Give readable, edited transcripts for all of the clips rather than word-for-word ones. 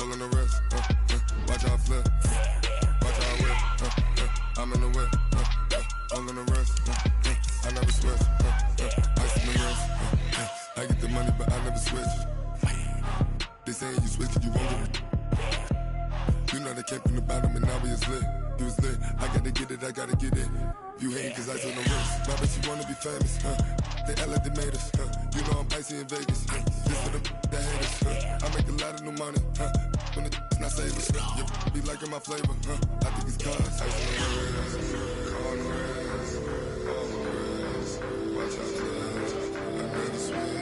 All on the wrist, watch how I flip, watch how I whip, I'm in the whip, all on the wrist, I never switch, ice in the wrist, I get the money but I never switch. They saying you switch it, you won't get it. You know they came from the bottom and now we is lit. You was lit, I gotta get it, I gotta get it. You hate cause ice on the wrist, my bitch you wanna be famous, They act like they made us, You know I'm icy in Vegas, This for the that hate us, I make a lot of new money, When it's not savers, You be liking my flavor, I think it's cause ice on the wrist, on the wrist, on the wrist. Watch out for this, I never switch,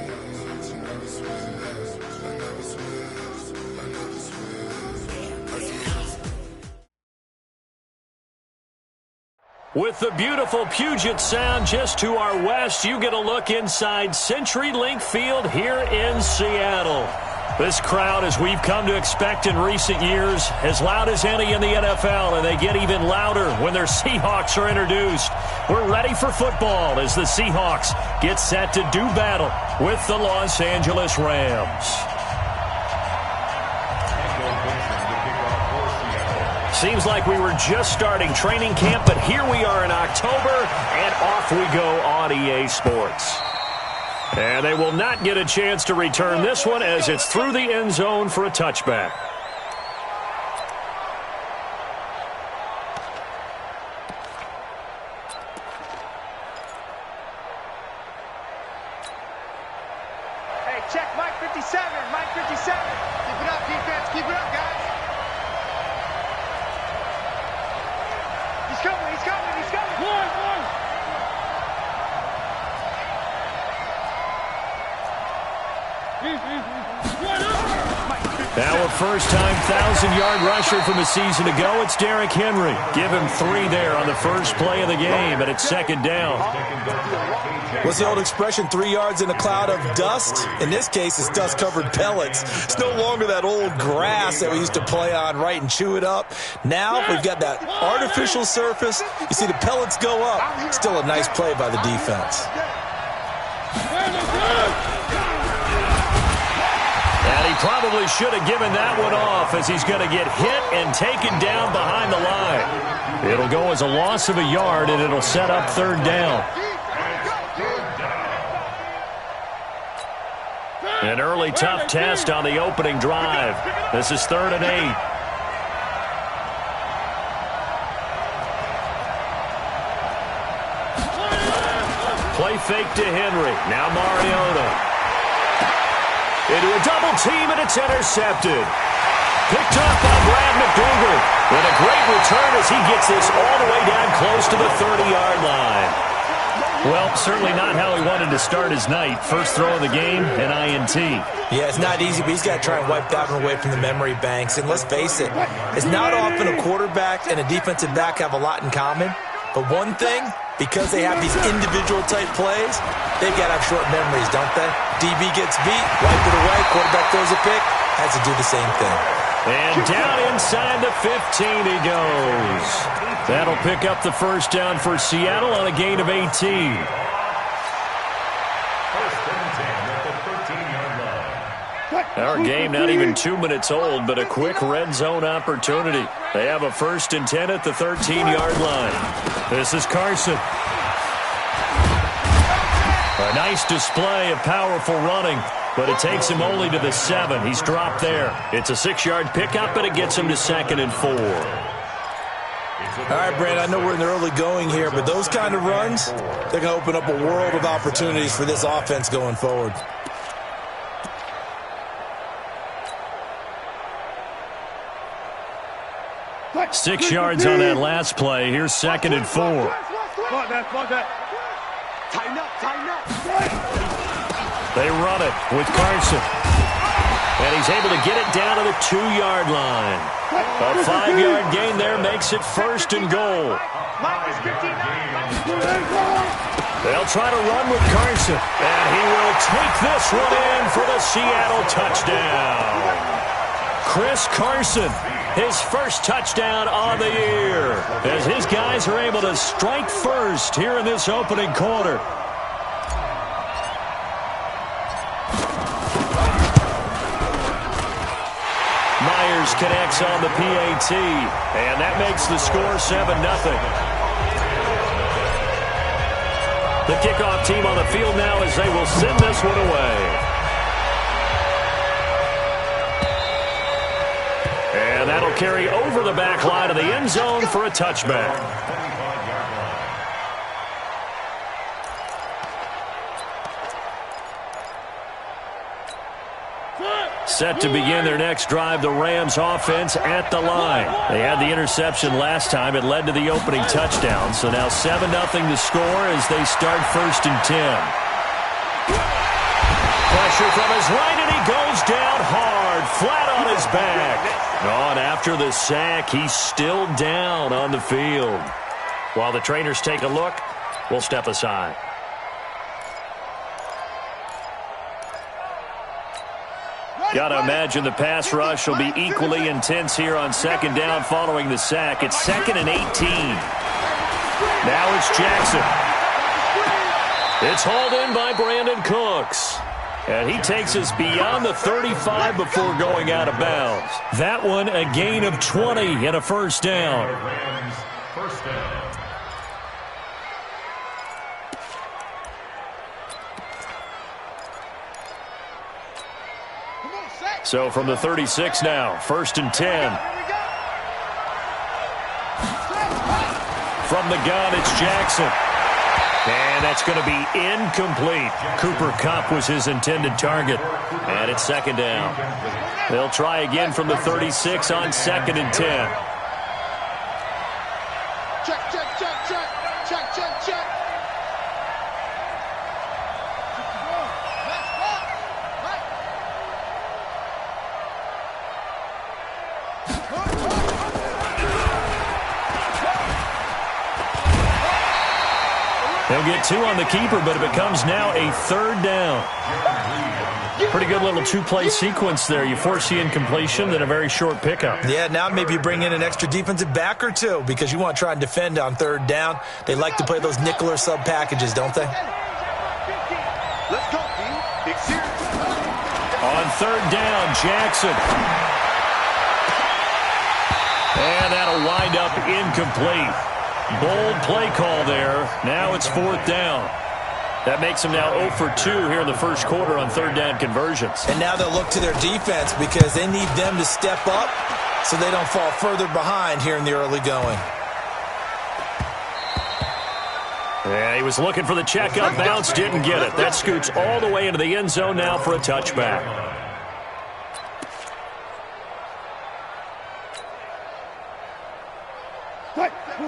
I never switch, I never switch, I never switch. Ice on the wrist. With the beautiful Puget Sound just to our west, you get a look inside CenturyLink Field here in Seattle. This crowd, as we've come to expect in recent years, as loud as any in the NFL, and they get even louder when their Seahawks are introduced. We're ready for football as the Seahawks get set to do battle with the Los Angeles Rams. Seems like we were just starting training camp, but here we are in October, and off we go on EA Sports. And they will not get a chance to return this one as it's through the end zone for a touchback. Hey, check Mike 57, Mike 57. Keep it up, defense, keep it up, guys. He's coming, he's coming, he's coming. One. Now a first-time 1,000-yard rusher from a season ago. It's Derrick Henry. Give him 3 there on the first play of the game, and it's second down. What's the old expression, 3 yards in a cloud of dust? In this case, it's dust-covered pellets. It's no longer that old grass that we used to play on, right, and chew it up. Now we've got that artificial surface. You see the pellets go up. Still a nice play by the defense. And he probably should have given that one off as he's going to get hit and taken down behind the line. It'll go as a loss of a yard, and it'll set up third down. An early tough test on the opening drive. This is 3rd and 8. Play fake to Henry. Now Mariota. Into a double team, and it's intercepted. Picked up by Brad McDougald. And a great return as he gets this all the way down close to the 30-yard line. Well, certainly not how he wanted to start his night. First throw of the game, an INT. Yeah, it's not easy, but he's got to try and wipe that one away from the memory banks. And let's face it, it's not often a quarterback and a defensive back have a lot in common. But one thing, because they have these individual-type plays, they've got to have short memories, don't they? DB gets beat, wipe it away, quarterback throws a pick, has to do the same thing. And down inside the 15 he goes. That'll pick up the first down for Seattle on a gain of 18. First and 10 at the 13-yard line. Our game not even 2 minutes old, but a quick red zone opportunity. They have a first and 10 at the 13-yard line. This is Carson. A nice display of powerful running, but it takes him only to the 7. He's dropped there. It's a 6-yard pickup, but it gets him to 2nd and 4. All right, Brandon, I know we're in the early going here, but those kind of runs, they're going to open up a world of opportunities for this offense going forward. Six yards on that last play. Here's 2nd and 4. Tighten up. They run it with Carson. And he's able to get it down to the 2-yard line. A 5-yard gain there makes it 1st and goal. They'll try to run with Carson. And he will take this one in for the Seattle touchdown. Chris Carson, his first touchdown on the year, as his guys are able to strike first here in this opening quarter. Myers connects on the PAT, and that makes the score 7-0. The kickoff team on the field now as they will send this one away. And that'll carry over the back line of the end zone for a touchback. Set to begin their next drive, the Rams offense at the line. They had the interception last time. It led to the opening touchdown. So now 7-0 the score as they start 1st and 10. Pressure from his right, and he goes down hard, flat on his back. On after the sack, he's still down on the field. While the trainers take a look, we'll step aside. Got to imagine the pass rush will be equally intense here on 2nd down following the sack. It's 2nd and 18. Now it's Jackson. It's hauled in by Brandon Cooks. And he takes us beyond the 35 before going out of bounds. That one a gain of 20 and a 1st down. Rams, 1st down. So from the 36 now, 1st and 10. From the gun, it's Jackson. And that's going to be incomplete. Cooper Kupp was his intended target. And it's 2nd down. They'll try again from the 36 on 2nd and 10. Check, check, check, check. Check, check, check. They'll get 2 on the keeper, but it becomes now a 3rd down. Pretty good little 2-play sequence there. You force the incompletion, then a very short pickup. Yeah, now maybe you bring in an extra defensive back or two because you want to try and defend on 3rd down. They like to play those nickel or sub packages, don't they? Let's go, team. Big series. On 3rd down, Jackson. And that'll wind up incomplete. Bold play call there. Now it's 4th down. That makes them now 0 for 2 here in the 1st quarter on 3rd down conversions. And now they'll look to their defense because they need them to step up so they don't fall further behind here in the early going. Yeah, he was looking for the check-up bounce, didn't get it. That scoots all the way into the end zone now for a touchback.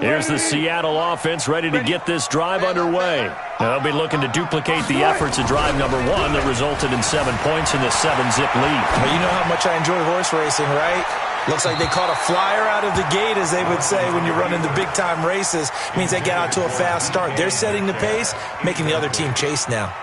Here's the Seattle offense ready to get this drive underway. They'll be looking to duplicate the efforts of drive number 1 that resulted in 7 points in the 7-zip lead. Well, you know how much I enjoy horse racing, right? Looks like they caught a flyer out of the gate, as they would say when you're running the big-time races. Means they get out to a fast start. They're setting the pace, making the other team chase now.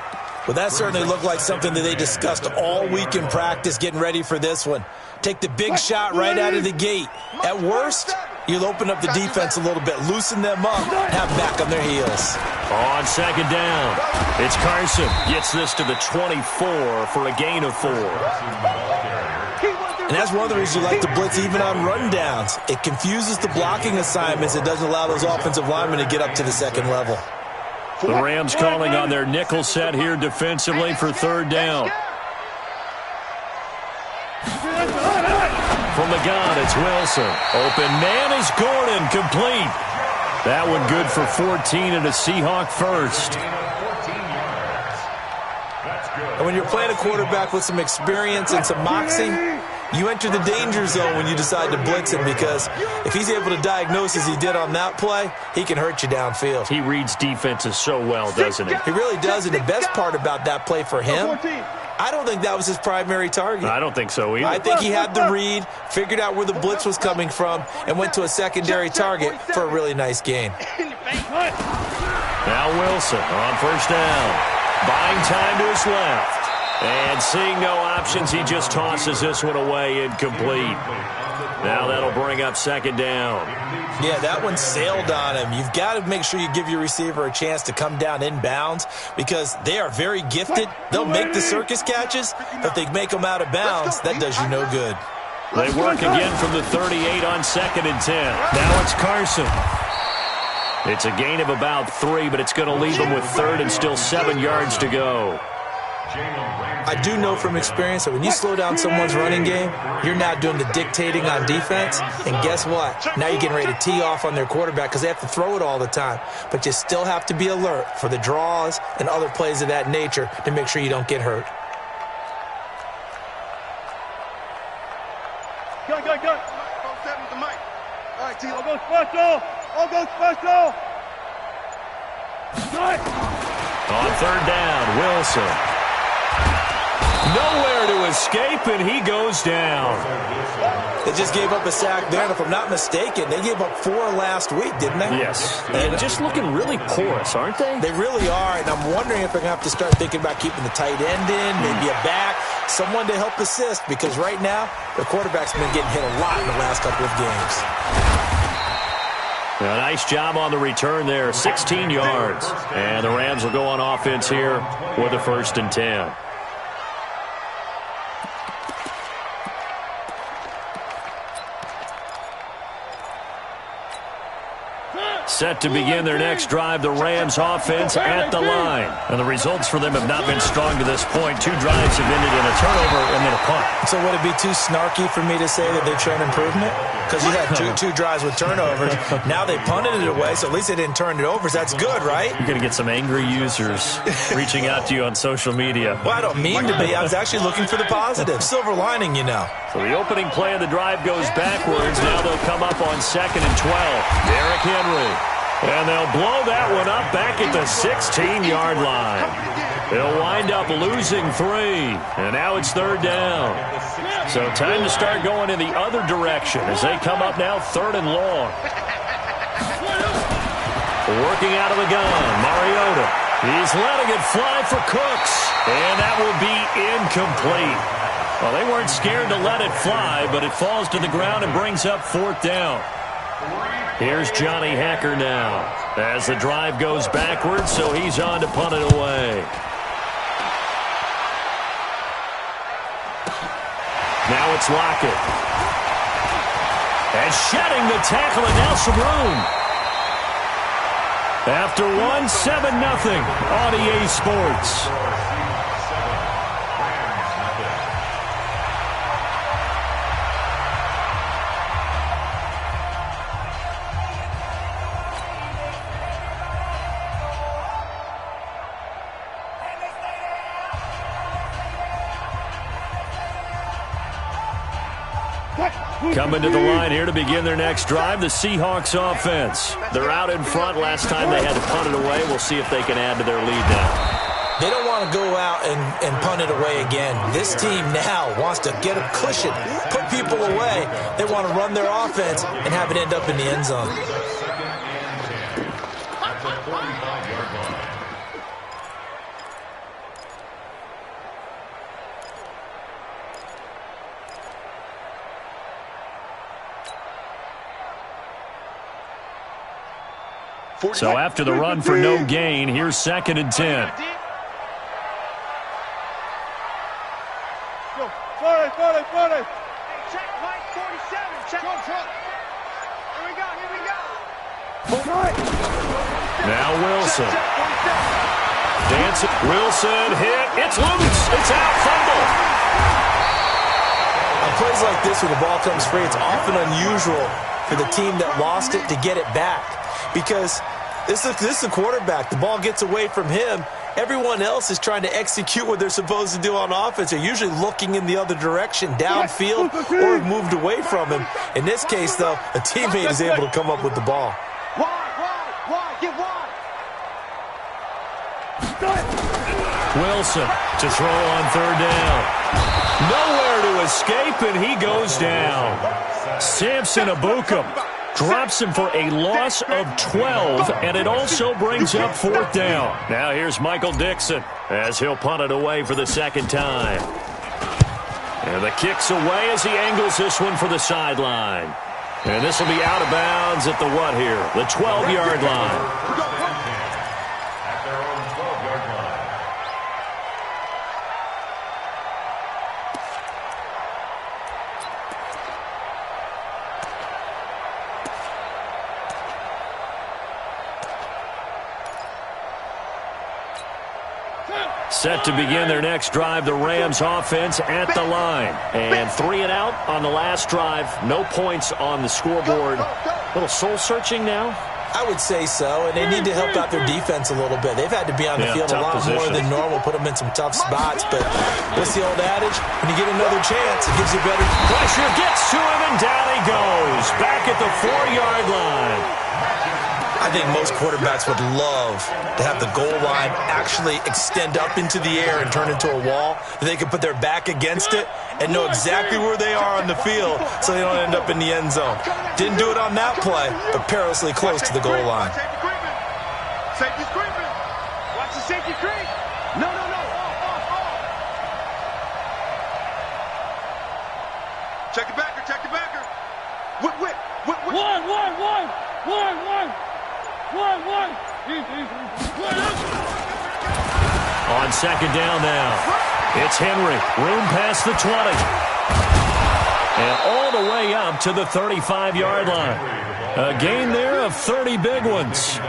Well, that certainly looked like something that they discussed all week in practice getting ready for this one. Take the big shot right out of the gate. At worst, you'll open up the defense a little bit, loosen them up, have them back on their heels. On 2nd down, it's Carson. Gets this to the 24 for a gain of 4. And that's one of the reasons you like to blitz even on rundowns. It confuses the blocking assignments. It doesn't allow those offensive linemen to get up to the 2nd level. The Rams calling on their nickel set here defensively for 3rd down. From the gun, it's Wilson. Open man is Gordon, complete. That one good for 14 and a Seahawk 1st. And when you're playing a quarterback with some experience and some moxie, you enter the danger zone when you decide to blitz him because if he's able to diagnose as he did on that play, he can hurt you downfield. He reads defenses so well, doesn't he? He really does, and the best part about that play for him, I don't think that was his primary target. I don't think so either. I think he had the read, figured out where the blitz was coming from, and went to a secondary target for a really nice gain. Now Wilson on 1st down. Buying time to his left. And seeing no options, he just tosses this one away incomplete. Now that'll bring up 2nd down. Yeah, that one sailed on him. You've got to make sure you give your receiver a chance to come down inbounds because they are very gifted. They'll make the circus catches, but if they make them out of bounds, that does you no good. They work again from the 38 on 2nd and 10. Now it's Carson. It's a gain of about 3, but it's going to leave them with 3rd and still 7 yards to go. I do know from experience that when you slow down someone's running game, you're now doing the dictating on defense. And guess what? Now you're getting ready to tee off on their quarterback because they have to throw it all the time. But you still have to be alert for the draws and other plays of that nature to make sure you don't get hurt. Go. Go 7 to Mike. All right, team. I'll go special. On 3rd down, Wilson. Nowhere to escape, and he goes down. They just gave up a sack there, and if I'm not mistaken, they gave up 4 last week, didn't they? Yes. And just looking really porous, aren't they? They really are, and I'm wondering if they're going to have to start thinking about keeping the tight end in, maybe a back, someone to help assist, because right now, the quarterback's been getting hit a lot in the last couple of games. A nice job on the return there, 16 yards. And the Rams will go on offense here with a 1st and 10. Set to begin their next drive, the Rams offense at the line. And the results for them have not been strong to this point. 2 drives have ended in a turnover and then a punt. So would it be too snarky for me to say that they've shown improvement? Because you had two drives with turnovers. Now they punted it away, so at least they didn't turn it over. So that's good, right? You're going to get some angry users reaching out to you on social media. Well, I don't mean to be. I was actually looking for the positive. Silver lining, you know. So the opening play of the drive goes backwards. Now they'll come up on 2nd and 12. Derrick Henry. And they'll blow that one up back at the 16-yard line. They'll wind up losing 3. And now it's 3rd down. So time to start going in the other direction as they come up now 3rd and long. Working out of the gun, Mariota. He's letting it fly for Cooks. And that will be incomplete. Well, they weren't scared to let it fly, but it falls to the ground and brings up 4th down. Here's Johnny Hacker now as the drive goes backwards, so he's on to punt it away. Now it's Lockett. And shedding the tackle, and now some room. After 7-0 on EA Sports. Coming to the line here to begin their next drive, the Seahawks offense. They're out in front. Last time they had to punt it away. We'll see if they can add to their lead now. They don't want to go out and punt it away again. This team now wants to get a cushion, put people away. They want to run their offense and have it end up in the end zone. So after the run for no gain, here's 2nd and 10. Go. Forward. Check Mike 47. Check. Here we go. Now Wilson. Dancing. Wilson hit. It's loose. It's out. Fumble. On plays like this where the ball comes free, it's often unusual for the team that lost it to get it back. Because this is the quarterback. The ball gets away from him. Everyone else is trying to execute what they're supposed to do on offense. They're usually looking in the other direction, downfield, or have moved away from him. In this case, though, a teammate is able to come up with the ball. Wide. Get wide. Wilson to throw on 3rd down. Nowhere to escape, and he goes down. Samson Abukum drops him for a loss of 12, and it also brings up 4th down. Now here's Michael Dixon as he'll punt it away for the 2nd time. And the kick's away as he angles this one for the sideline. And this will be out of bounds at the what here? The 12-yard line. At their own 12-yard line. Set to begin their next drive, the Rams offense at the line. And 3 and out on the last drive. No points on the scoreboard. A little soul-searching now? I would say so, and they need to help out their defense a little bit. They've had to be on the field a lot more than normal, put them in some tough spots. But what's the old adage? When you get another chance, it gives you better. Pressure gets to him, and down he goes. Back at the 4-yard line. I think most quarterbacks would love to have the goal line actually extend up into the air and turn into a wall. They could put their back against it and know exactly where they are on the field so they don't end up in the end zone. Didn't do it on that play, but perilously close to the goal line. Safety's creeping. Watch the safety creep. No. Check the backer. Whip. One. On second down now. It's Henry. Room past the 20. And all the way up to the 35-yard line. A gain there of 30 big ones.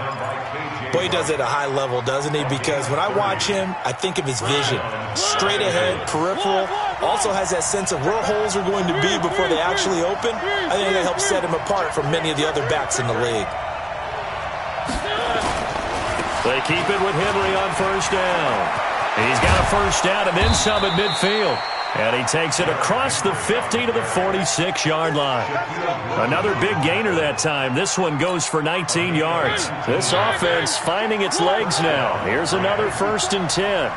Boy, he does it at a high level, doesn't he? Because when I watch him, I think of his vision. Straight ahead, peripheral. Also has that sense of where holes are going to be before they actually open. I think that helps set him apart from many of the other backs in the league. They keep it with Henry on first down. He's got a first down and then some at midfield. And he takes it across the 50 to the 46-yard line. Another big gainer that time. This one goes for 19 yards. This offense finding its legs now. Here's another 1st and 10.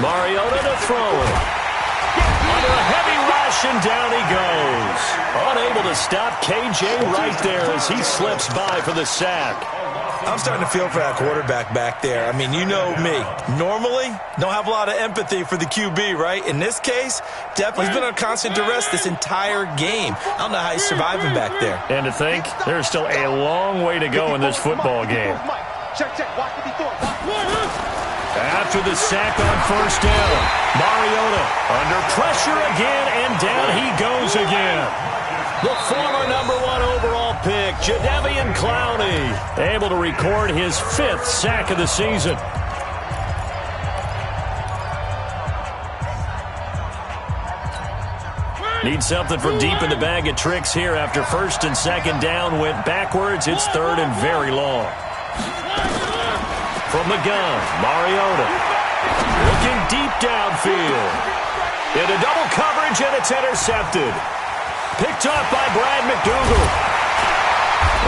Mariota to throw it. Under a heavy rush, and down he goes. Unable to stop KJ right there as he slips by for the sack. I'm starting to feel for that quarterback back there. I mean, you know me. Normally, don't have a lot of empathy for the QB, right? In this case, definitely he's been on constant duress this entire game. I don't know how he's surviving back there. And to think, there's still a long way to go in this football game. After the sack on first down, Mariota under pressure again, and down he goes again. The former #1 overall pick, Jadeveon Clowney, able to record his 5th sack of the season. Need something from deep in the bag of tricks here after 1st and 2nd down went backwards. It's 3rd and very long. From the gun, Mariota looking deep downfield. Into double coverage, and it's intercepted. Picked up by Brad McDougal.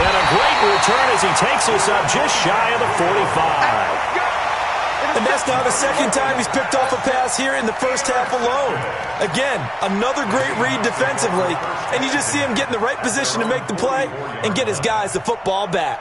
And a great return as he takes us up just shy of the 45. And that's now the 2nd time he's picked off a pass here in the first half alone. Again, another great read defensively. And you just see him get in the right position to make the play and get his guys the football back.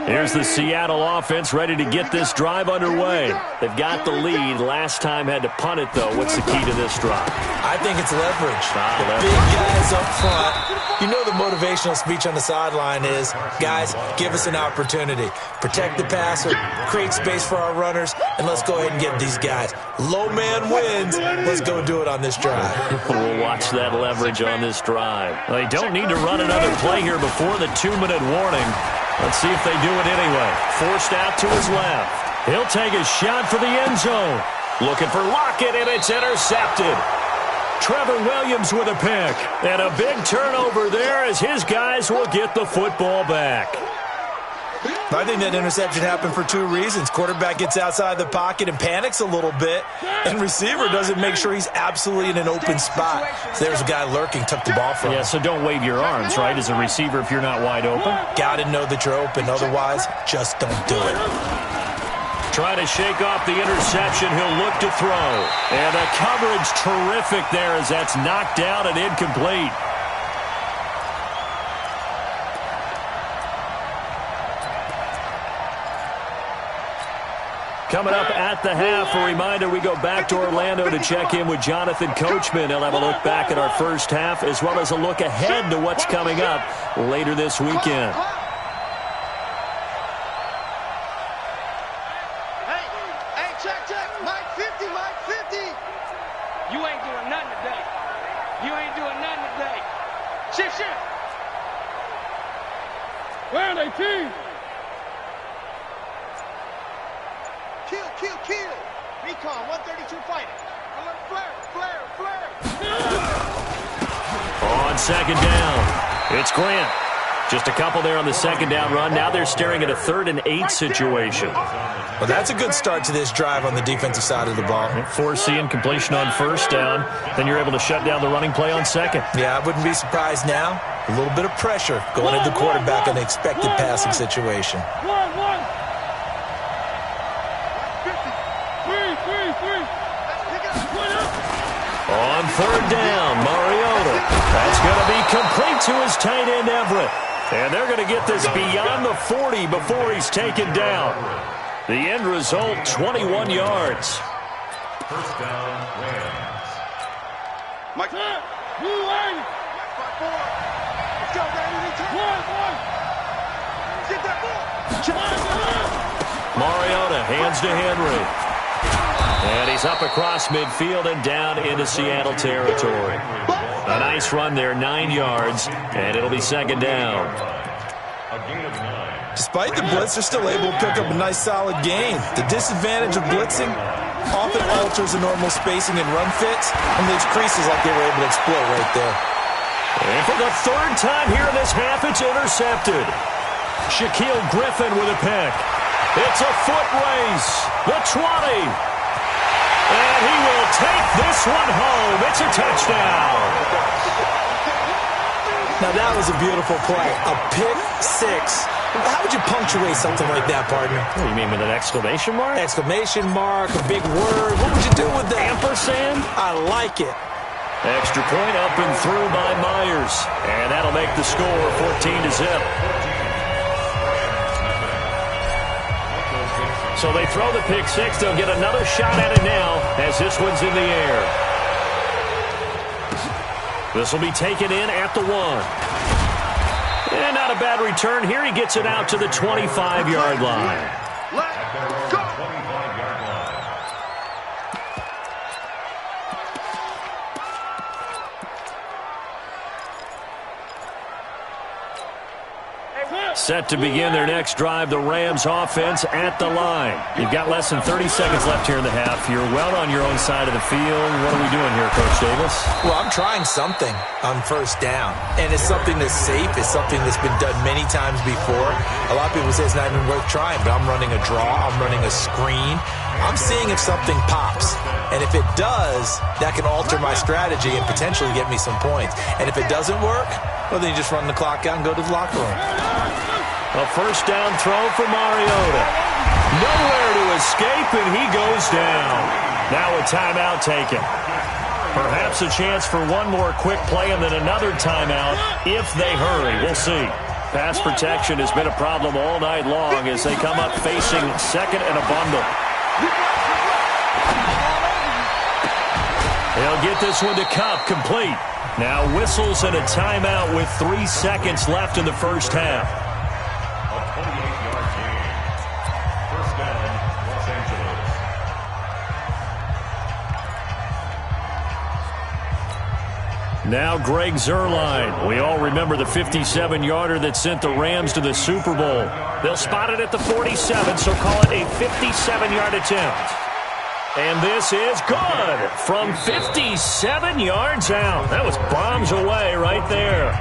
Here's the Seattle offense ready to get this drive underway. They've got the lead. Last time had to punt it, though. What's the key to this drive? I think it's leverage. The big guys up front. You know the motivational speech on the sideline is, guys, give us an opportunity. Protect the passer, create space for our runners, and let's go ahead and get these guys. Low man wins. Let's go do it on this drive. We'll watch that leverage on this drive. They don't need to run another play here before the 2-minute warning. Let's see if they do it anyway. Forced out to his left. He'll take a shot for the end zone. Looking for Lockett, and it's intercepted. Trevor Williams with a pick. And a big turnover there as his guys will get the football back. I think that interception happened for 2 reasons. Quarterback gets outside the pocket and panics a little bit, and receiver doesn't make sure he's absolutely in an open spot. So there's a guy lurking, took the ball from him. Yeah, so don't wave your arms, right, as a receiver if you're not wide open? Got to know that you're open. Otherwise, just don't do it. Trying to shake off the interception. He'll look to throw. And the coverage terrific there as that's knocked down and incomplete. Coming up at the half, a reminder, we go back to Orlando to check in with Jonathan Coachman. He'll have a look back at our first half as well as a look ahead to what's coming up later this weekend. Hey, check. Mike 50. You ain't doing nothing today. Shift. Where they team? Kill, kill, kill. Recon 132 fighting. Flare. On second down, it's Grant. Just a couple there on the second down run. Now they're staring at a 3rd and 8 situation. Well, that's a good start to this drive on the defensive side of the ball. Foreseeing completion on first down. Then you're able to shut down the running play on second. Yeah, I wouldn't be surprised now. A little bit of pressure going into the quarterback in an expected passing situation. On 3rd down, Mariota. That's going to be complete to his tight end, Everett. And they're going to get this beyond the 40 before he's taken down. The end result, 21 yards. First down, Rams. Mike. Blue line. Let's go, Randy. Get that ball. Mariota hands to Henry. And he's up across midfield and down into Seattle territory. A nice run there, 9 yards, and it'll be second down. A gain of 9. Despite the blitz, they're still able to pick up a nice, solid gain. The disadvantage of blitzing often alters the normal spacing and run fits and leaves creases like they were able to exploit right there. And for the 3rd time here in this half, it's intercepted. Shaquille Griffin with a pick. It's a foot race. The 20. And he will take this one home. It's a touchdown. Now that was a beautiful play. A pick six. How would you punctuate something like that, partner? What do you mean, with an exclamation mark? Exclamation mark, a big word. What would you do with that? Ampersand? I like it. Extra point up and through by Myers. And that'll make the score 14-0. So they throw the pick six. They'll get another shot at it now as this one's in the air. This will be taken in at the 1. And not a bad return here. He gets it out to the 25-yard line. Let's go. 25-yard line. Set to begin their next drive, the Rams offense at the line. You've got less than 30 seconds left here in the half. You're well on your own side of the field. What are we doing here, Coach Davis? Well, I'm trying something on first down, and it's something that's safe. It's something that's been done many times before. A lot of people say it's not even worth trying, but I'm running a draw. I'm running a screen. I'm seeing if something pops, and if it does, that can alter my strategy and potentially get me some points. And if it doesn't work, well, then you just run the clock out and go to the locker room. A first down throw for Mariota. Nowhere to escape, and he goes down. Now a timeout taken. Perhaps a chance for one more quick play and then another timeout if they hurry. We'll see. Pass protection has been a problem all night long as they come up facing second and a bundle. They'll get this one to Cup, complete. Now whistles and a timeout with 3 seconds left in the first half. A 28-yard gain. First down, Los Angeles. Now Greg Zuerlein. We all remember the 57-yarder that sent the Rams to the Super Bowl. They'll spot it at the 47, so call it a 57-yard attempt. And this is good from 57 yards out. That was bombs away right there.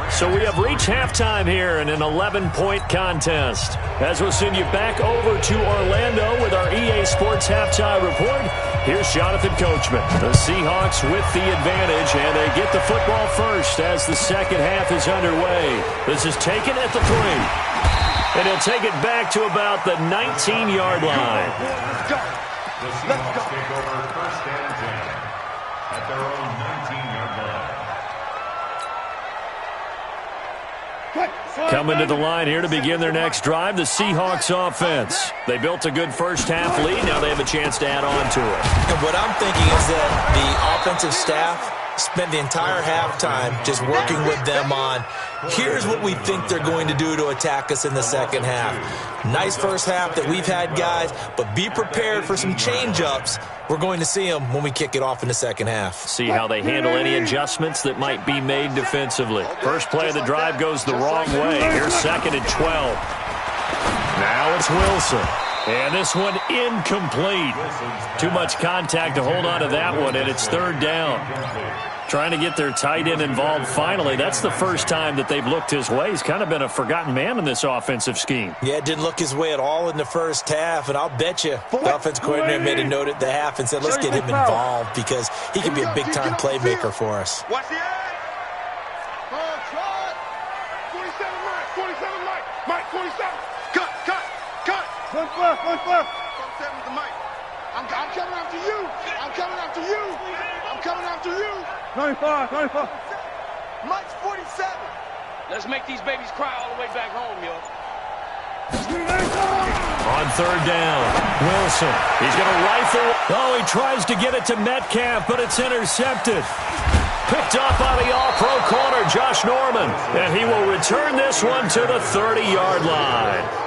So we have reached halftime here in an 11-point contest. As we'll send you back over to Orlando with our EA Sports Halftime Report, here's Jonathan Coachman. The Seahawks with the advantage, and they get the football first as the second half is underway. This is taken at the 3. And he'll take it back to about the 19-yard line. The Seahawks take over first and 10 at their own 19-yard line. Coming to the line here to begin their next drive, the Seahawks offense. They built a good first-half lead. Now they have a chance to add on to it. And what I'm thinking is that the offensive staff spent the entire halftime just working with them on, here's what we think they're going to do to attack us in the second half. Nice first half that we've had, guys, but be prepared for some change-ups. We're going to see them when we kick it off in the second half. See how they handle any adjustments that might be made defensively. First play of the drive goes the wrong way. Here's 2nd and 12. Now it's Wilson. And this one incomplete. Too much contact to hold on to that one, and it's 3rd down. Trying to get their tight end involved finally. That's the first time that they've looked his way. He's kind of been a forgotten man in this offensive scheme. Yeah, it didn't look his way at all in the first half, and I'll bet you the offense coordinator made a note at the half and said, let's get him involved because he can be a big-time playmaker for us. Watch the edge. 47 Mike. Mike, 47. Cut. 1 4. 47 with the mic. I'm coming after you. I'm coming after you. 95. Mike's 47. Let's make these babies cry all the way back home, yo. On 3rd down, Wilson. He's going to rifle. Oh, he tries to get it to Metcalf, but it's intercepted. Picked up by the all-pro corner, Josh Norman. And he will return this one to the 30-yard line.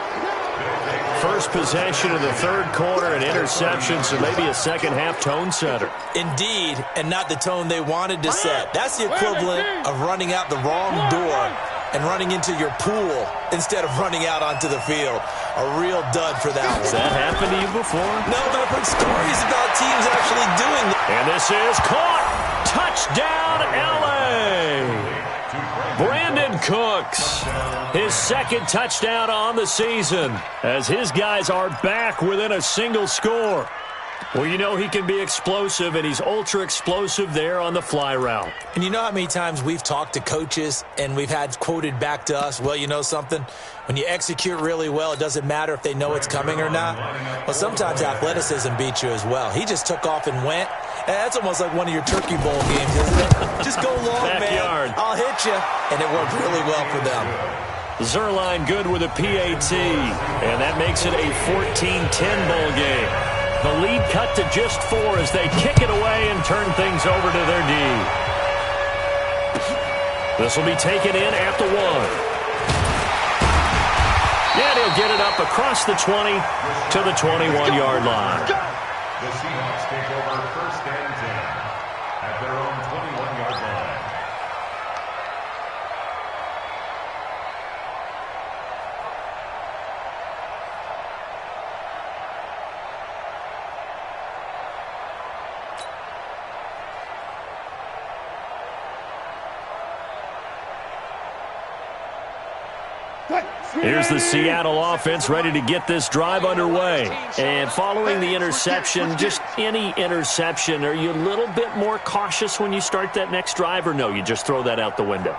First possession of the 3rd quarter, an interception, so maybe a second-half tone setter. Indeed, and not the tone they wanted to set. That's the equivalent of running out the wrong door and running into your pool instead of running out onto the field. A real dud for that one. Has that happened to you before? No, but I've heard stories about teams actually doing that. And this is caught. Touchdown, L.A. Brandon Cooks, his 2nd touchdown on the season, as his guys are back within a single score. Well, you know he can be explosive, and he's ultra-explosive there on the fly route. And you know how many times we've talked to coaches and we've had quoted back to us, well, you know something? When you execute really well, it doesn't matter if they know it's coming or not. Well, sometimes athleticism beats you as well. He just took off and went. And that's almost like one of your Turkey Bowl games, isn't it? Just go long, Backyard. man. I'll hit you. And it worked really well for them. Zerline good with a PAT, and that makes it a 14-10 bowl game. The lead cut to just 4 as they kick it away and turn things over to their D. This will be taken in at the 1. And he'll get it up across the 20 to the 21-yard line. The Seahawks take over 1st and 10 at their own 21-yard line. Here's the Seattle offense ready to get this drive underway. And following the interception, just any interception, are you a little bit more cautious when you start that next drive, or no, you just throw that out the window?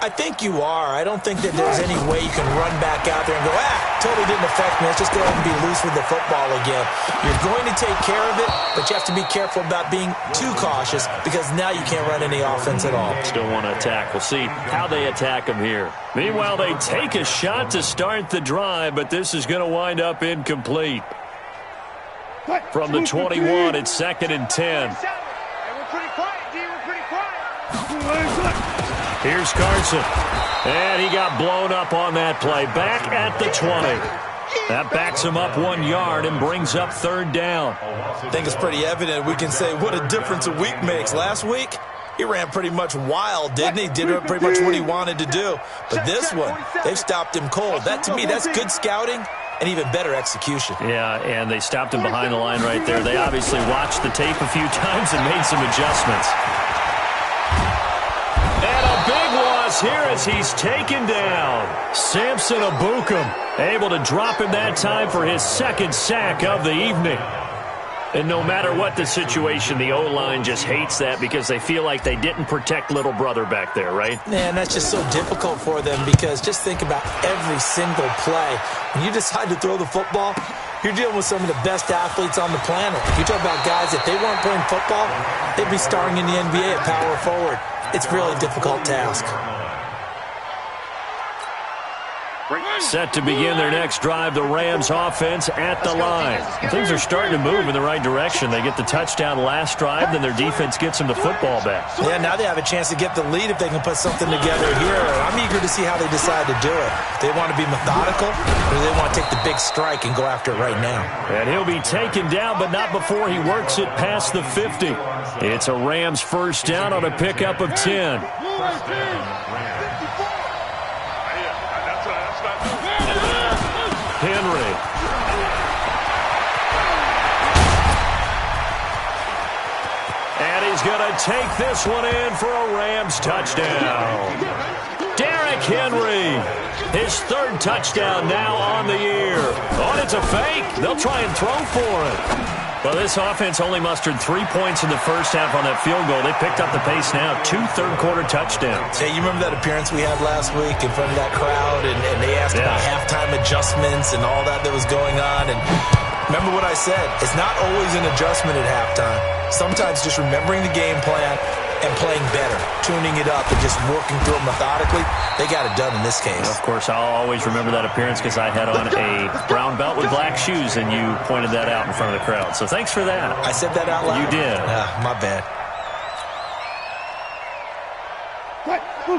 I think you are. I don't think that there's any way you can run back out there and go, totally didn't affect me. Let's just go ahead and be loose with the football again. You're going to take care of it, but you have to be careful about being too cautious because now you can't run any offense at all. Still want to attack. We'll see how they attack them here. Meanwhile, they take a shot to start the drive, but this is going to wind up incomplete. From the 21, it's 2nd and 10. Hey, we're pretty quiet, D. We're pretty quiet. Here's Carson. And he got blown up on that play. Back at the 20. That backs him up 1 yard and brings up 3rd down. I think it's pretty evident. We can say what a difference a week makes. Last week, he ran pretty much wild, didn't he? Did pretty much what he wanted to do. But this one, they've stopped him cold. That, to me, that's good scouting and even better execution. Yeah, and they stopped him behind the line right there. They obviously watched the tape a few times and made some adjustments. And a big loss here as he's taken down. Samson Abukum able to drop him that time for his 2nd sack of the evening. And no matter what the situation, the O-line just hates that because they feel like they didn't protect little brother back there, right? Man, that's just so difficult for them because just think about every single play. When you decide to throw the football, you're dealing with some of the best athletes on the planet. You talk about guys, if they weren't playing football, they'd be starring in the NBA at power forward. It's a really difficult task. Set to begin their next drive, the Rams offense at the line. Things are starting to move in the right direction. They get the touchdown last drive, then their defense gets them the football back. Yeah, now they have a chance to get the lead if they can put something together here. I'm eager to see how they decide to do it. They want to be methodical, or they want to take the big strike and go after it right now. And he'll be taken down, but not before he works it past the 50. It's a Rams first down on a pickup of 10. Henry. And he's going to take this one in for a Rams touchdown. Derrick Henry, his third touchdown now on the year. Oh, it's a fake. They'll try and throw for it. Well, this offense only mustered 3 points in the first half on that field goal. They picked up the pace now, 2 third-quarter touchdowns. Hey, you remember that appearance we had last week in front of that crowd, and they asked about halftime adjustments and all that was going on, and remember what I said, it's not always an adjustment at halftime. Sometimes just remembering the game plan and playing better, tuning it up and just working through it methodically. They got it done in this case. Of course, I'll always remember that appearance because I had on a brown belt with black shoes, and you pointed that out in front of the crowd. So thanks for that. I said that out loud? You did. My bad.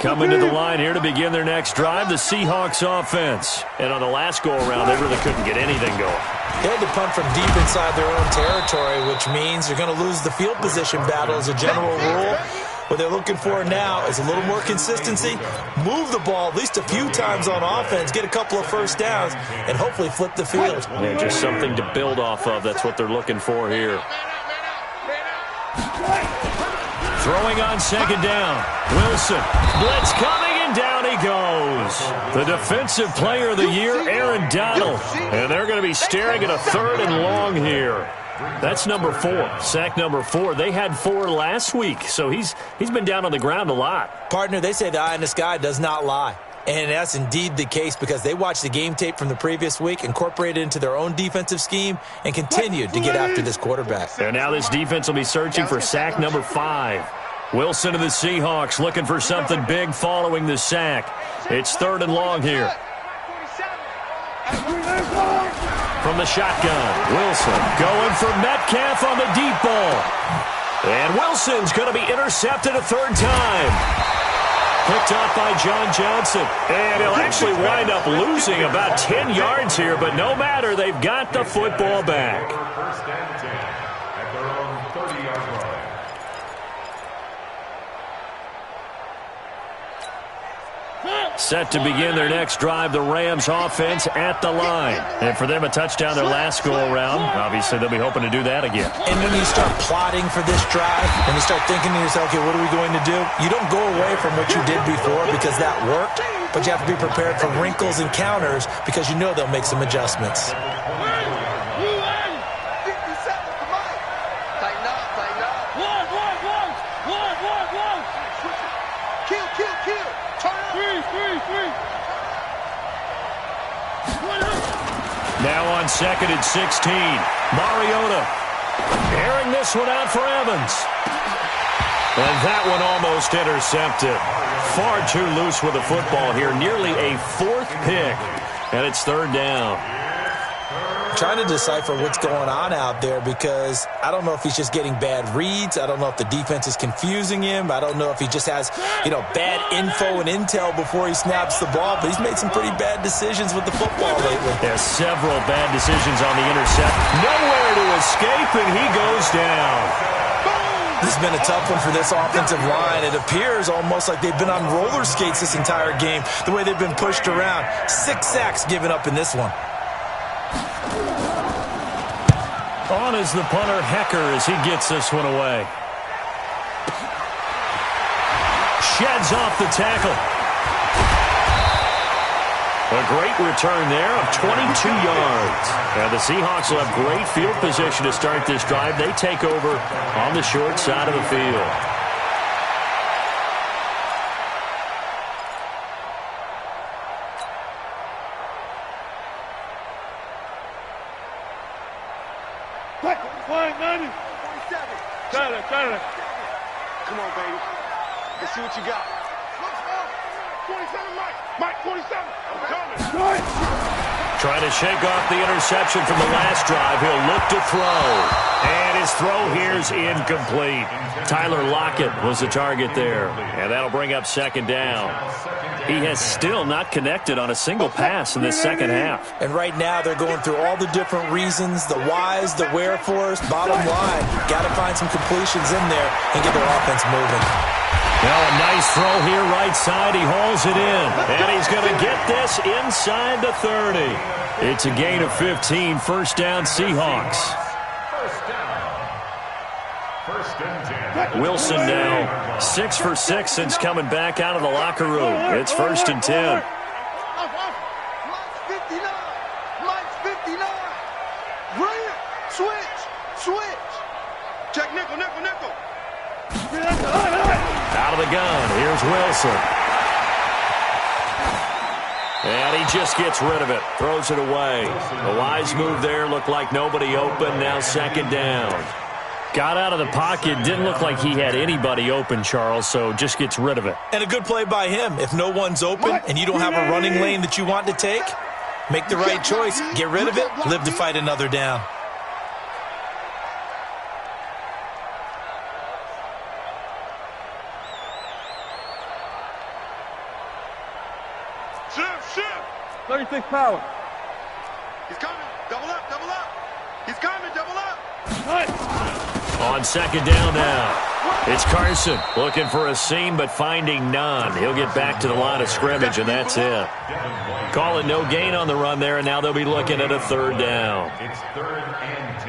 Coming to the line here to begin their next drive, the Seahawks offense. And on the last go-around, they really couldn't get anything going. They had to punt from deep inside their own territory, which means they're going to lose the field position battle as a general rule. What they're looking for now is a little more consistency, move the ball at least a few times on offense, get a couple of first downs, and hopefully flip the field. Yeah, just something to build off of. That's what they're looking for here. Throwing on second down. Wilson. Blitz coming, and down he goes. The defensive player of the year, Aaron Donald. And they're going to be staring at a 3rd and long here. That's number 4, sack number 4. They had 4 last week, so he's been down on the ground a lot. Partner, they say the eye in the sky does not lie. And that's indeed the case because they watched the game tape from the previous week, incorporated it into their own defensive scheme, and continued to get after this quarterback. And now this defense will be searching for sack number 5. Wilson of the Seahawks looking for something big following the sack. It's 3rd and long here. From the shotgun, Wilson going for Metcalf on the deep ball. And Wilson's going to be intercepted a 3rd time. Picked off by John Johnson. And he'll actually wind up losing about 10 yards here, but no matter, they've got the football back. First and 10 at their own 30-yard line. Set to begin their next drive, the Rams offense at the line. And for them, a touchdown their last go-around. Obviously, they'll be hoping to do that again. And when you start plotting for this drive, when you start thinking to yourself, okay, what are we going to do? You don't go away from what you did before because that worked, but you have to be prepared for wrinkles and counters because you know they'll make some adjustments. Now on 2nd and 16. Mariota airing this one out for Evans. And that one almost intercepted. Far too loose with the football here. Nearly a 4th pick. And it's 3rd down. Trying to decipher what's going on out there because I don't know if he's just getting bad reads. I don't know if the defense is confusing him. I don't know if he just has, bad info and intel before he snaps the ball. But he's made some pretty bad decisions with the football lately. There's several bad decisions on the intercept. Nowhere to escape, and he goes down. This has been a tough one for this offensive line. It appears almost like they've been on roller skates this entire game, the way they've been pushed around. 6 sacks given up in this one. On is the punter, Hecker, as he gets this one away. Sheds off the tackle. A great return there of 22 yards. And the Seahawks will have great field position to start this drive. They take over on the short side of the field. Come on, baby. Let's see what you got. 27, Mike. Mike, 27. I'm coming. Trying to shake off the interception from the last drive. He'll look to throw. And his throw here's incomplete. Tyler Lockett was the target there. And that'll bring up second down. He has still not connected on a single pass in this second half. And right now they're going through all the different reasons, the whys, the wherefores. Bottom line, got to find some completions in there and get their offense moving. Now a nice throw here right side. He hauls it in. And he's going to get this inside the 30. It's a gain of 15. First down, Seahawks. First and 10. Wilson now 6 for 6 since coming back out of the locker room. It's first and 10. Mike's 59. Mike's 59. Bring it. Switch. Check nickel. Out of the gun. Here's Wilson. And he just gets rid of it. Throws it away. A wise move there. Looked like nobody open. Now second down. Got out of the pocket. Didn't look like he had anybody open, Charles, so just gets rid of it. And a good play by him. If no one's open and you don't have a running lane that you want to take, make the right choice. Get rid of it. Live to fight another down. Shift. 36 power. He's coming. Double up. He's coming. Double up. On second down now. It's Carson looking for a seam but finding none. He'll get back to the line of scrimmage, and that's it. Call it no gain on the run there, and now they'll be looking at a third down. It's third and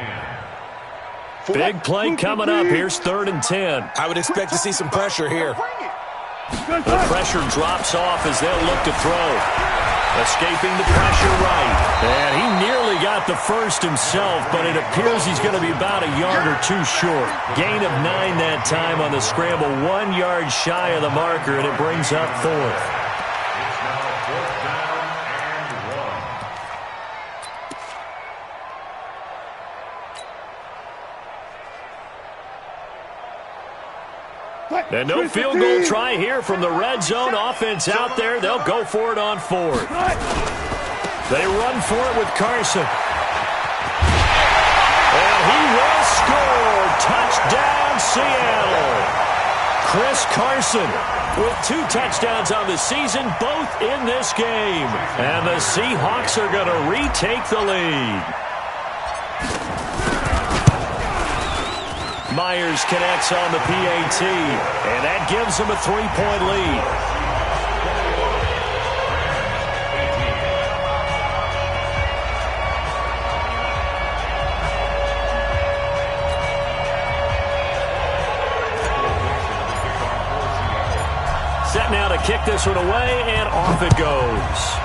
10. Big play coming up. Here's third and 10. I would expect to see some pressure here. The pressure drops off as they'll look to throw. Escaping the pressure right. And he nearly got the first himself, but it appears he's going to be about a yard or two short. Gain of 9 that time on the scramble. 1 yard shy of the marker, and it brings up fourth. It's now fourth down and 1. And no field goal try here from the red zone. Offense out there. They'll go for it on fourth. They run for it with Carson. And he will score. Touchdown, Seattle. Chris Carson with 2 touchdowns on the season, both in this game. And the Seahawks are going to retake the lead. Myers connects on the PAT, and that gives him a 3-point lead. Set now to kick this one away, and off it goes.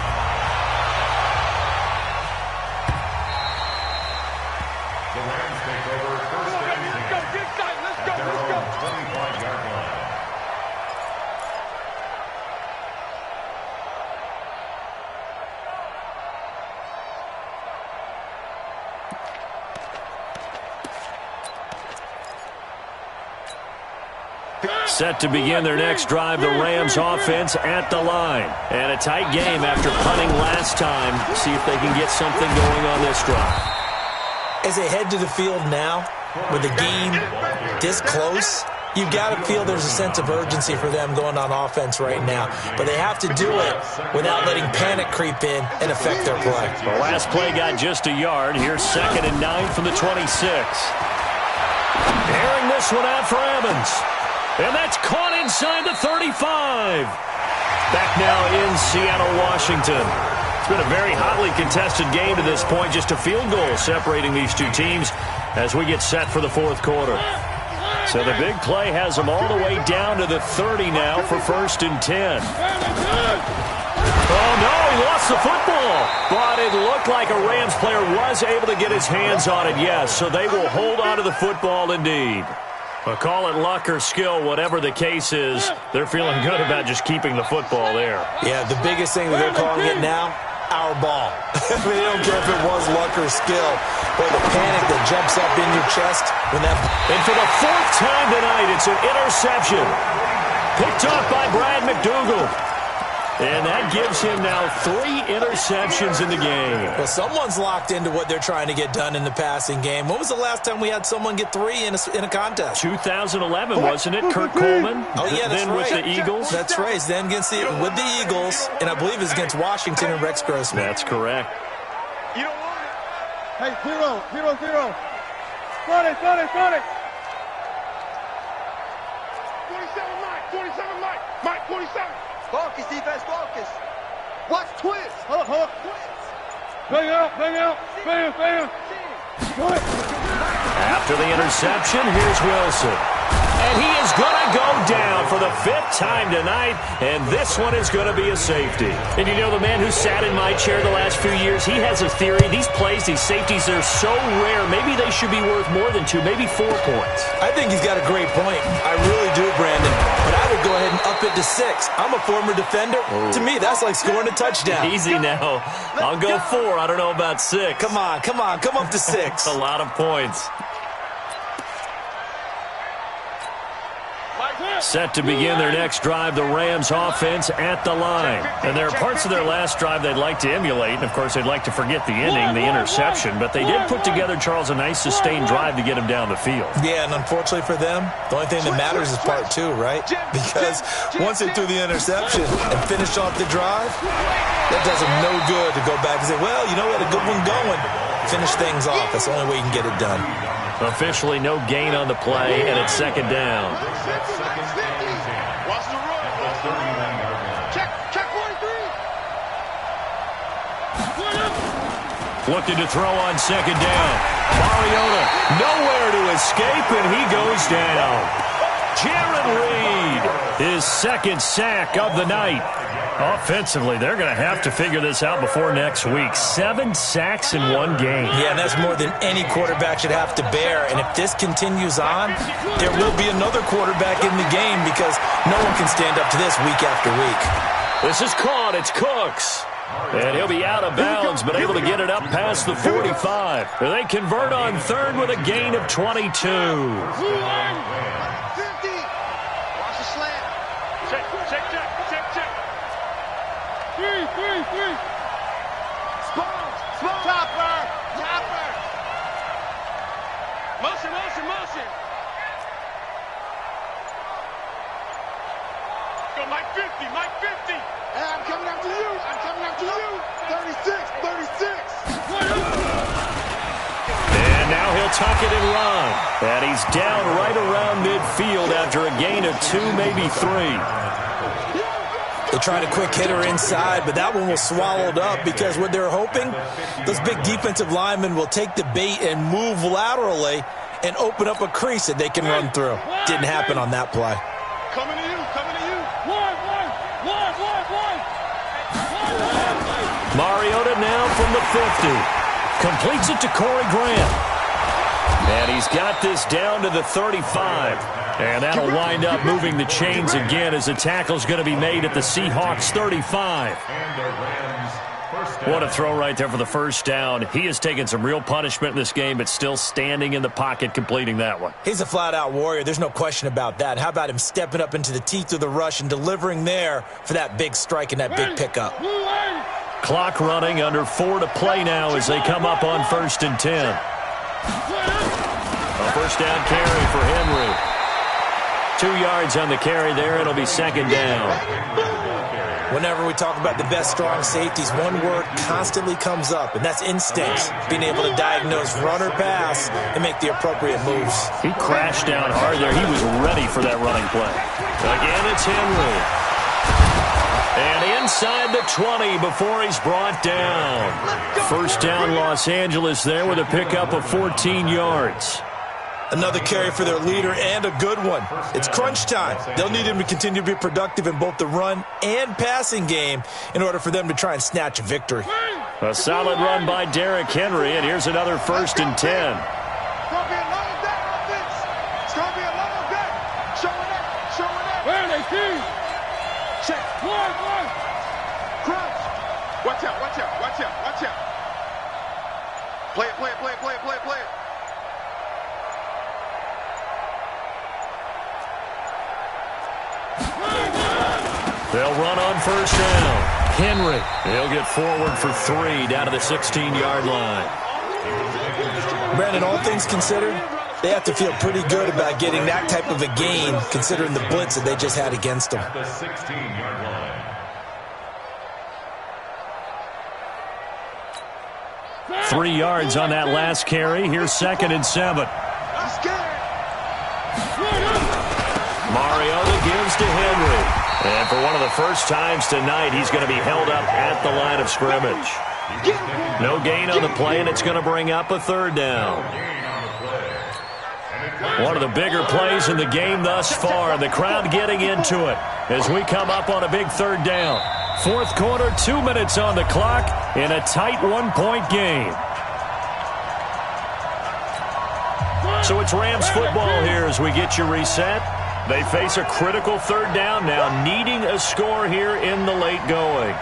Set to begin their next drive, the Rams offense at the line. And a tight game after punting last time. See if they can get something going on this drive. As they head to the field now, with the game this close, you've got to feel there's a sense of urgency for them going on offense right now. But they have to do it without letting panic creep in and affect their play. The last play got just a yard. Here's 2nd and 9 from the 26. Airing this one out for Evans. And that's caught inside the 35. Back now in Seattle, Washington. It's been a very hotly contested game to this point. Just a field goal separating these two teams as we get set for the fourth quarter. So the big play has them all the way down to the 30 now for 1st and 10. Oh, no, he lost the football. But it looked like a Rams player was able to get his hands on it, yes. So they will hold on to the football indeed. Well, call it luck or skill, whatever the case is, they're feeling good about just keeping the football there. Yeah, the biggest thing that they're calling it now, our ball. I mean, they don't care if it was luck or skill, but the panic that jumps up in your chest when that... And for the 4th time tonight, it's an interception. Picked off by Brad McDougal. And that gives him now 3 interceptions in the game. Well, someone's locked into what they're trying to get done in the passing game. When was the last time we had someone get 3 in a contest? 2011, wasn't it? Kurt Coleman? Oh, yeah, that's then right. with the Eagles? That's right. Then with the Eagles, and I believe it's against Washington and Rex Grossman. That's correct. You don't want it. Hey, 0. Start it. 47 Mike. Mike, 47. Focus, defense, focus. Watch twist. Hold up. Bang out. Bam. After the interception, here's Wilson. And he is going to go down for the 5th time tonight, and this one is going to be a safety. And you know, the man who sat in my chair the last few years, he has a theory. These plays, these safeties, they're so rare. Maybe they should be worth more than 2, maybe 4 points. I think he's got a great point. I really do, Brandon. But I would go ahead and up it to 6. I'm a former defender. Ooh. To me, that's like scoring a touchdown. Easy now. I'll go 4. I don't know about 6. Come on. Come up to 6. A lot of points. Set to begin their next drive, the Rams offense at the line. And there are parts of their last drive they'd like to emulate. And, of course, they'd like to forget the inning, the interception. But they did put together, Charles, a nice sustained drive to get him down the field. Yeah, and unfortunately for them, the only thing that matters is part 2, right? Because once they threw the interception and finished off the drive, that does them no good to go back and say, well, you know, we had a good one going. Finish things off. That's the only way you can get it done. Officially no gain on the play, and it's 2nd down. Watch the run. Check 43. Looking to throw on 2nd down. Mariota nowhere to escape, and he goes down. Jaron Reed, his 2nd sack of the night. Offensively, they're going to have to figure this out before next week. 7 sacks in 1 game. Yeah, and that's more than any quarterback should have to bear. And if this continues on, there will be another quarterback in the game because no one can stand up to this week after week. This is caught. It's Cooks. And he'll be out of bounds, but able to get it up past the 45. They convert on 3rd with a gain of 22. 50. Watch the slant. Check. 3. Spot. Chopper. Motion. Go, Mike 50. Hey, I'm coming after you. 36. And now he'll tuck it and run. And he's down right around midfield after a gain of 2, maybe 3. They tried a quick hitter inside, but that one was swallowed up because what they're hoping, those big defensive linemen will take the bait and move laterally and open up a crease that they can run through. Didn't happen on that play. Coming to you. One. Mariota now from the 50. Completes it to Corey Graham. And he's got this down to the 35. And that'll wind up moving the chains again as the tackle's going to be made at the Seahawks 35. What a throw right there for the 1st down. He has taken some real punishment in this game, but still standing in the pocket completing that one. He's a flat-out warrior. There's no question about that. How about him stepping up into the teeth of the rush and delivering there for that big strike and that big pickup? Clock running, under 4 to play now as they come up on 1st and 10. A 1st down carry for Henry. 2 yards on the carry there. It'll be 2nd down. Whenever we talk about the best strong safeties, one word constantly comes up, and that's instincts. Being able to diagnose run or pass and make the appropriate moves. He crashed down hard there. He was ready for that running play. Again, it's Henry. And inside the 20 before he's brought down. 1st down Los Angeles there with a pickup of 14 yards. Another carry for their leader and a good one. It's crunch time. They'll need him to continue to be productive in both the run and passing game in order for them to try and snatch a victory. A solid run by Derrick Henry, and here's another 1st and 10. Where they see? Check. One. Crunch. Watch out. Play it. They'll run on first down. Henry, he'll get forward for 3 down to the 16-yard line. Brandon, all things considered, they have to feel pretty good about getting that type of a gain considering the blitz that they just had against them. The 16-yard line. 3 yards on that last carry. Here's 2nd and 7. Mariota gives to Henry. And for one of the first times tonight, he's going to be held up at the line of scrimmage. No gain on the play, and it's going to bring up a 3rd down. One of the bigger plays in the game thus far, and the crowd getting into it as we come up on a big 3rd down. 4th quarter, 2 minutes on the clock in a tight 1-point game. So it's Rams football here as we get you reset. They face a critical 3rd down now, needing a score here in the late going.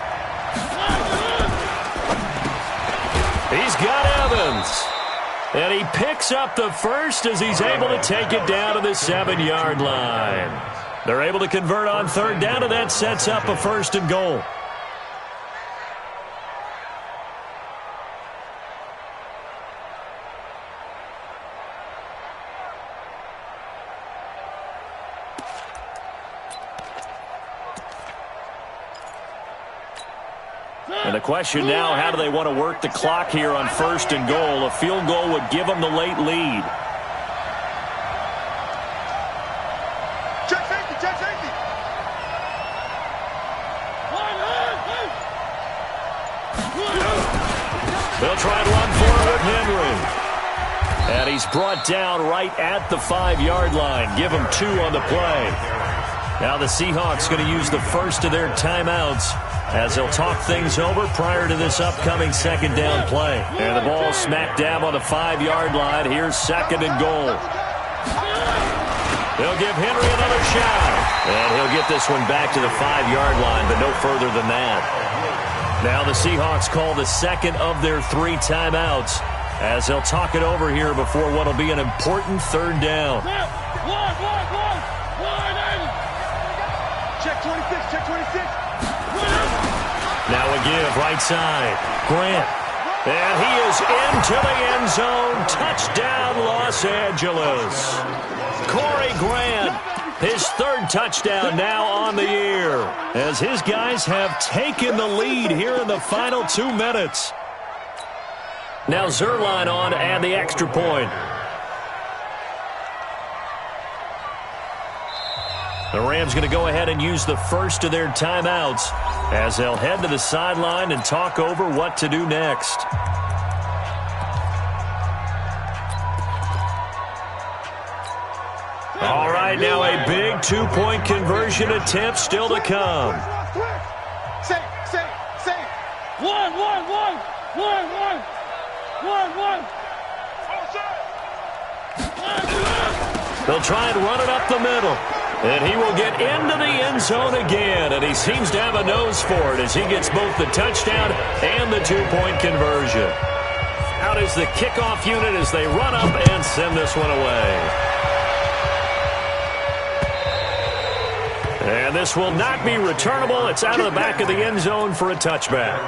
He's got Evans. And he picks up the first as he's able to take it down to the 7-yard line. They're able to convert on 3rd down, and that sets up a 1st and goal. And the question now, how do they want to work the clock here on 1st and goal? A field goal would give them the late lead. Check safety, check safety. They'll try and run for it with Henry. And he's brought down right at the 5-yard line. Give him 2 on the play. Now the Seahawks going to use the first of their timeouts as they'll talk things over prior to this upcoming 2nd down play. And the ball smack dab on the 5-yard line. Here's 2nd and goal. They'll give Henry another shot. And he'll get this one back to the 5-yard line, but no further than that. Now the Seahawks call the 2nd of their 3 timeouts as they'll talk it over here before what will be an important 3rd down. Check 26, check 26. Now a give, right side. Grant. And he is into the end zone. Touchdown, Los Angeles. Corey Grant, his 3rd touchdown now on the year, as his guys have taken the lead here in the final 2 minutes. Now Zerline on to add the extra point. The Rams going to go ahead and use the first of their timeouts as they'll head to the sideline and talk over what to do next. All right, now a big 2-point conversion attempt still to come. Safe. One. They'll try and run it up the middle. And he will get into the end zone again, and he seems to have a nose for it as he gets both the touchdown and the 2-point conversion. Out is the kickoff unit as they run up and send this one away. And this will not be returnable. It's out of the back of the end zone for a touchback.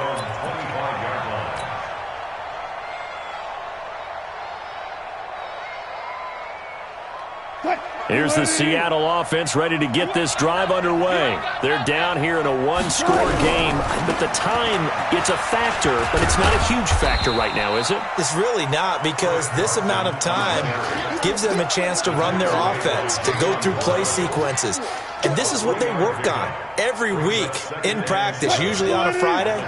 Here's the Seattle offense ready to get this drive underway. They're down here in a 1-score game. But the time, it's a factor, but it's not a huge factor right now, is it? It's really not, because this amount of time gives them a chance to run their offense, to go through play sequences. And this is what they work on every week in practice, usually on a Friday.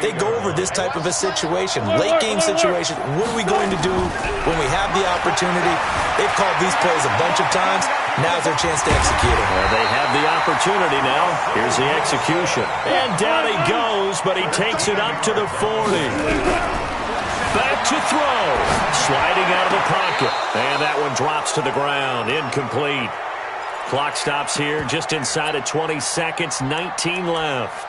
They go over this type of a situation, late game situation. What are we going to do when we have the opportunity? They've called these plays a bunch of times. Now's their chance to execute it. Well, they have the opportunity now. Here's the execution. And down he goes, but he takes it up to the 40. Back to throw. Sliding out of the pocket. And that one drops to the ground. Incomplete. Clock stops here just inside of 20 seconds. 19 left.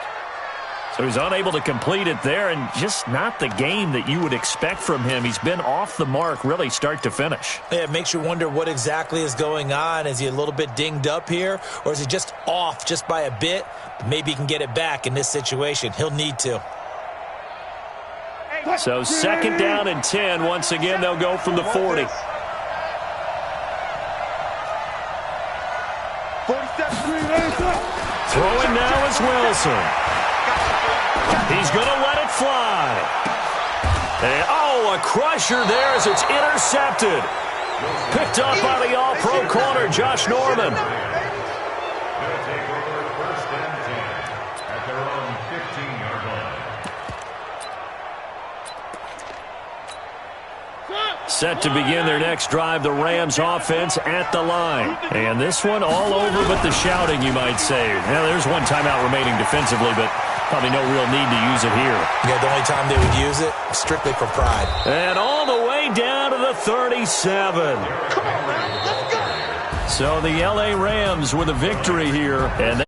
So he's unable to complete it there, and just not the game that you would expect from him. He's been off the mark really start to finish. Yeah, it makes you wonder what exactly is going on. Is he a little bit dinged up here, or is he just off just by a bit? Maybe he can get it back in this situation. He'll need to. So 2nd down and 10. Once again, they'll go from the 40. 47. Throwing now is Wilson. He's going to let it fly. And, a crusher there as it's intercepted. Picked up by the all-pro corner, Josh Norman. Going to take over 1st and 10 at their own 15-yard line. Set to begin their next drive, the Rams offense at the line. And this one all over but the shouting, you might say. Now, there's one timeout remaining defensively, but probably no real need to use it here. Yeah, the only time they would use it, strictly for pride. And all the way down to the 37. Come on, man. Let's go. So the L.A. Rams with a victory here. And